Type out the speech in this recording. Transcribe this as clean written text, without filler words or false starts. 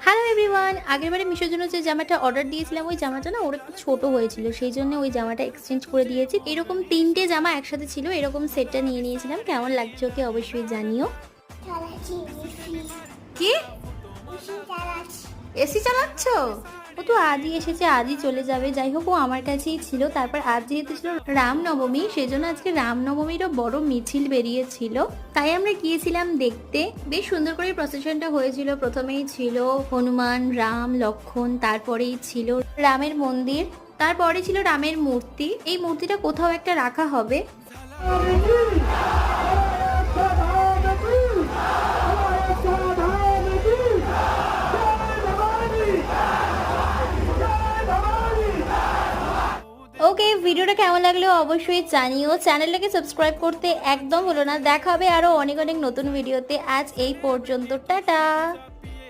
Hello everyone, আগেরবারে মিশোর জন্য যে জামাটা অর্ডার দিয়েছিলাম ওই জামাটা না ওর একটু ছোট হয়েছিল, সেই জন্য ওই জামাটা এক্সচেঞ্জ করে দিয়েছি। এরকম 3টে জামা একসাথে ছিল, এরকম সেটটা নিয়ে নিয়েছিলাম। কেমন লাগছে ওকে অবশ্যই জানিও। কি এসি চালাচ্ছ? ও তো আজই এসেছে, আজই চলে যাবে। যাই হোক, ও আমার কাছেই ছিল। তারপর আজ যেহেতু ছিল রামনবমী, সেজন্য আজকে রামনবমীরও বড় মিছিল বেরিয়েছিল, তাই আমরা গিয়েছিলাম দেখতে। বেশ সুন্দর করে প্রসেশনটা হয়েছিল। প্রথমেই ছিল হনুমান, রাম, লক্ষণ, তারপরেই ছিল রামের মন্দির, তারপরে ছিল রামের মূর্তি। এই মূর্তিটা কোথাও একটা রাখা হবে। ওকে, ভিডিওটা কেমন লাগলো অবশ্যই জানিও। চ্যানেলটাকে সাবস্ক্রাইব করতে একদম হলো না। দেখা হবে আরো অনেক অনেক নতুন ভিডিওতে। আজ এই পর্যন্ত, টাটা।